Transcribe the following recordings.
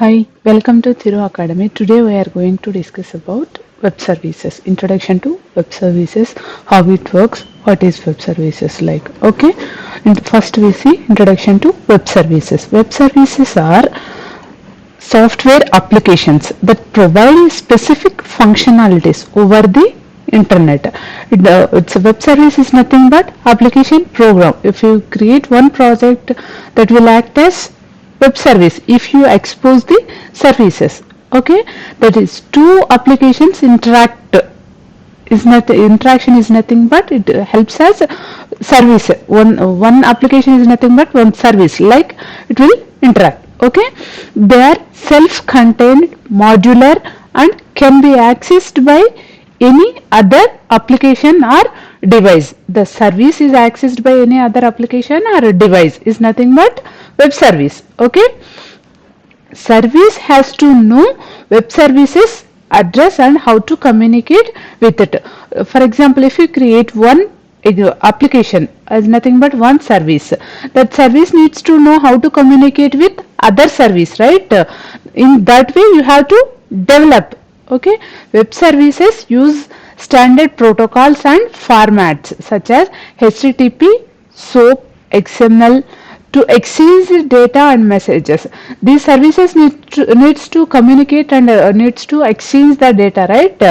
Hi, welcome to Thiru Academy. Today we are going to discuss about web services. Introduction to web services, how it works, what is web services like. Okay, and first we see introduction to web services. Web services are software applications that provide specific functionalities over the internet. It's a web service is nothing but application program. If you create one project, that will act as web service if you expose the services. Okay, that is two applications interact is not interaction is nothing but it helps us service. One application is nothing but one service, like it will interact. Okay, they are self-contained, modular, and can be accessed by any other application or device. The service is accessed by any other application or device is nothing but web service. Okay, service has to know web services address and how to communicate with it. For example, if you create one application as nothing but one service, that service needs to know how to communicate with other service, right? In that way you have to develop. Okay, web services use standard protocols and formats such as HTTP, SOAP, XML to exchange data and messages. These services needs to communicate and needs to exchange the data, right?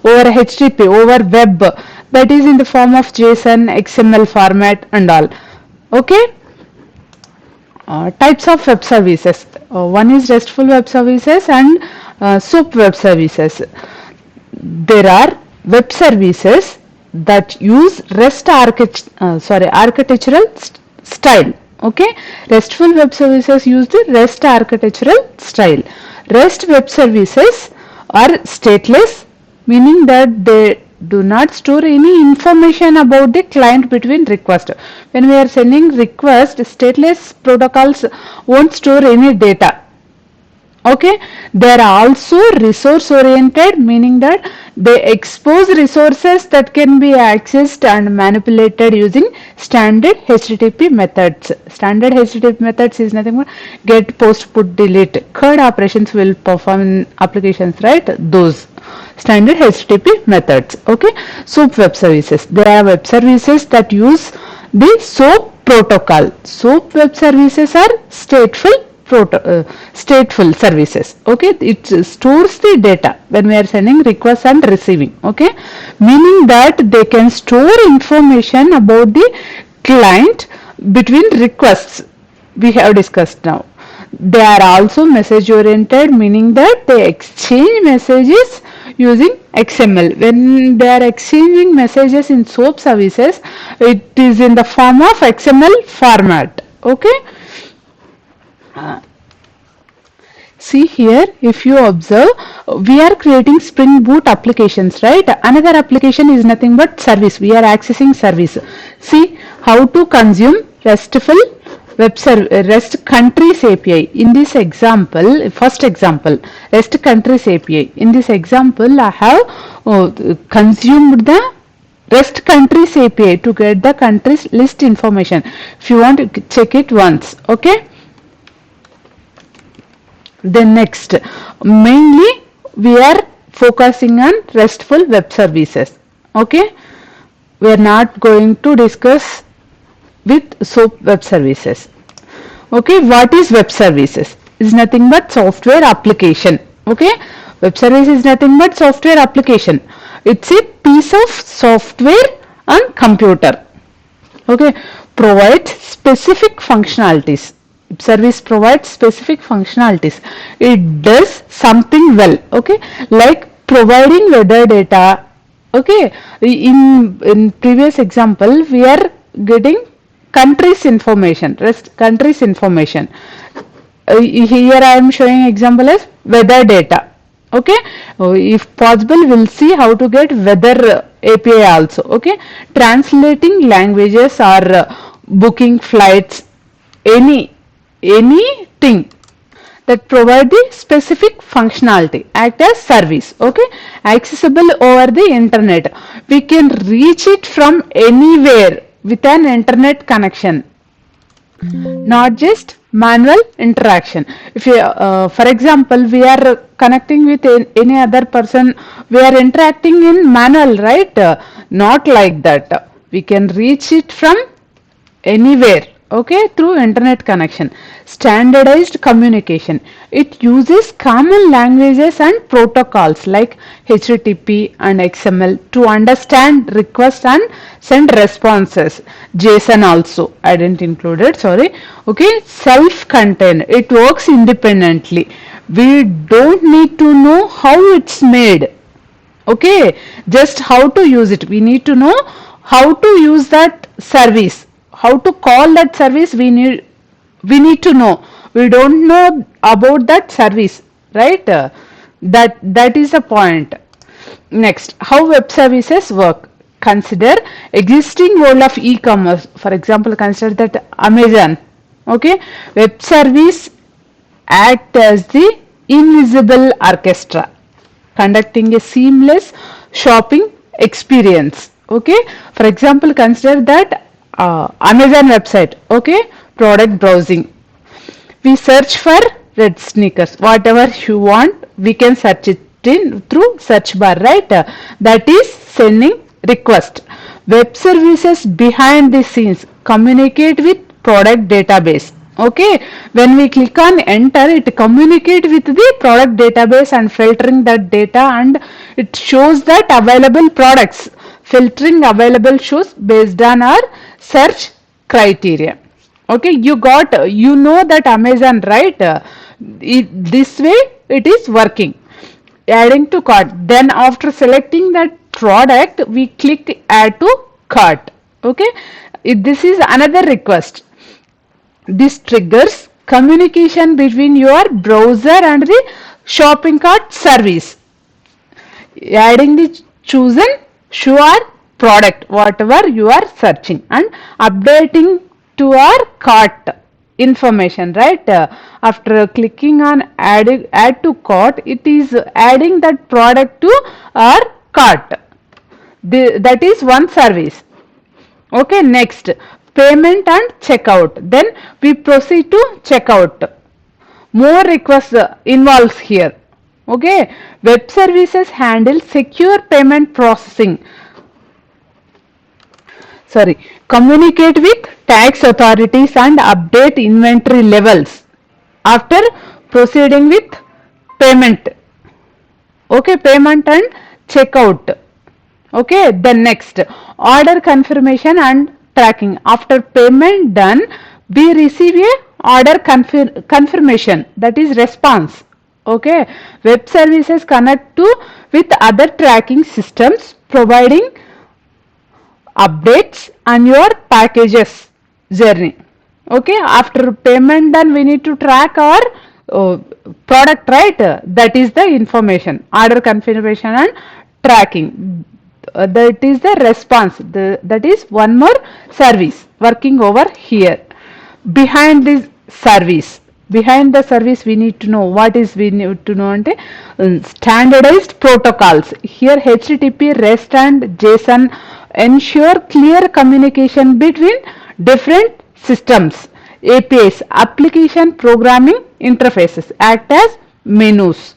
Over HTTP, over web, that is in the form of JSON, XML format and all. Okay. Types of web services. One is RESTful web services and SOAP web services. There are web services that use architectural style. Okay, RESTful web services use the REST architectural style. REST web services are stateless, meaning that they do not store any information about the client between request. When we are sending request, stateless protocols won't store any data. Okay, they are also resource oriented, meaning that they expose resources that can be accessed and manipulated using standard HTTP methods. Standard HTTP methods is nothing but get, post, put, delete. CRUD operations will perform in applications, right? Those standard HTTP methods. Okay, SOAP web services. There are web services that use the SOAP protocol. SOAP web services are stateful services. Okay, it stores the data when we are sending requests and receiving. Okay, meaning that they can store information about the client between requests we have discussed now. They are also message oriented, meaning that they exchange messages using XML. When they are exchanging messages in SOAP services, it is in the form of XML format. Okay. See here, if you observe, we are creating Spring Boot applications, right? Another application is nothing but service. We are accessing service. See how to consume RESTful REST countries API. In this example, first example, REST countries API. In this example, I have consumed the REST countries API to get the countries list information. If you want to check it once, okay? Then next, mainly we are focusing on RESTful web services. Okay, we are not going to discuss with SOAP web services. Okay, what is web services? Is nothing but software application. Okay, web service is nothing but software application. It's a piece of software on computer. Okay, provides specific functionalities. Service provides specific functionalities. It does something well. Okay, like providing weather data. Okay, in previous example we are getting countries information, REST countries information. Here I am showing example as weather data. Okay, if possible we'll see how to get weather API also. Okay, translating languages or booking flights, anything that provide the specific functionality act as service. Okay, accessible over the internet. We can reach it from anywhere with an internet connection. Not just manual interaction. If you for example we are connecting with any other person, we are interacting in manual, right? Not like that. We can reach it from anywhere, okay, through internet connection. Standardized communication, it uses common languages and protocols like http and xml to understand request and send responses. JSON also I didn't include it, sorry. Okay, self-contained, it works independently. We don't need to know how it's made, okay, just how to use it. We need to know how to use that service, how to call that service. We need to know. We don't know about that service, right? That is the point. Next, how web services work. Consider existing world of e-commerce. For example, consider that Amazon, okay. Web service act as the invisible orchestra, conducting a seamless shopping experience, okay. For example, consider that Amazon website, okay, product browsing. We search for red sneakers, whatever you want, we can search it in through search bar, right? That is sending request. Web services behind the scenes communicate with product database, okay. When we click on enter, it communicate with the product database and filtering that data, and it shows that available products. Filtering available shows based on our search criteria, okay. You know that Amazon, right? This way it is working. Adding to cart, then after selecting that product we click add to cart, okay. This is another request. This triggers communication between your browser and the shopping cart service, adding the chosen sure product whatever you are searching and updating to our cart information, right? After clicking on add to cart, it is adding that product to our cart. That is one service, okay. Next, payment and checkout, then we proceed to checkout. More requests involves here, okay. Web services handle secure payment processing, sorry, communicate with tax authorities and update inventory levels after proceeding with payment, okay. Payment and checkout, okay. Then next, order confirmation and tracking. After payment done, we receive a order confirmation, that is response, okay. Web services connect to with other tracking systems, providing updates on your packages journey, okay. After payment done, we need to track our product, right? That is the information, order confirmation and tracking. That is the response. That is one more service working over here. Behind this service, behind the service, we need to know what is we need to know ante standardized protocols. Here HTTP, REST and JSON ensure clear communication between different systems. APIs, application programming interfaces, act as menus,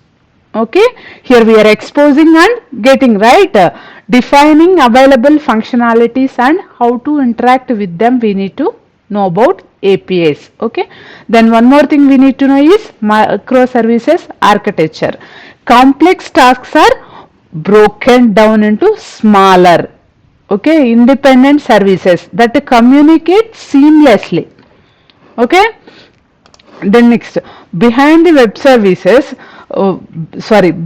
okay. Here we are exposing and getting, right? Defining available functionalities and how to interact with them, we need to know about APIs, okay. Then one more thing we need to know is microservices architecture. Complex tasks are broken down into smaller, okay, independent services that communicate seamlessly, okay. Then next, behind the web services,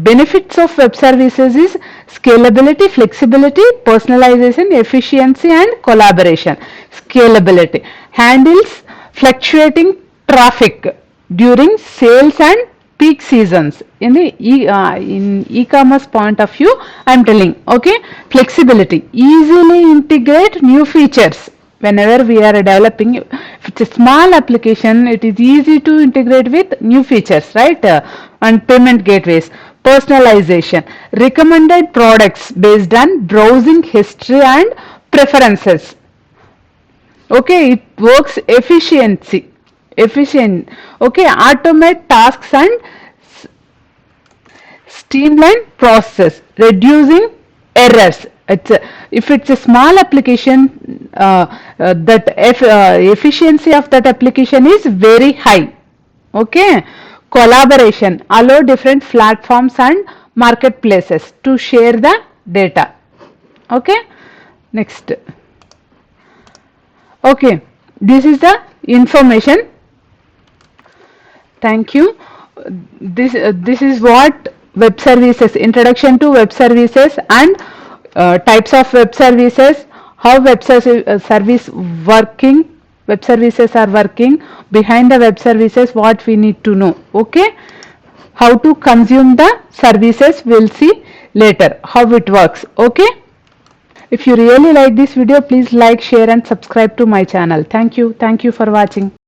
benefits of web services is scalability, flexibility, personalization, efficiency and collaboration. Scalability handles fluctuating traffic during sales and peak seasons. In the e-commerce point of view, I am telling, okay. Flexibility, easily integrate new features. Whenever we are developing, if it's a small application, it is easy to integrate with new features, right? And payment gateways. Personalization, recommended products based on browsing history and preferences, okay. It works efficient. Okay, automate tasks and streamline process, reducing errors. If it's a small application, efficiency of that application is very high. Okay, collaboration, allow different platforms and marketplaces to share the data. Okay, next. Okay, this is the information. Thank you. This is what web services, introduction to web services and types of web services, how service working, web services are working, behind the web services what we need to know. Okay, how to consume the services we'll see later how it works. Okay, if you really like this video, please like, share and subscribe to my channel. Thank you for watching.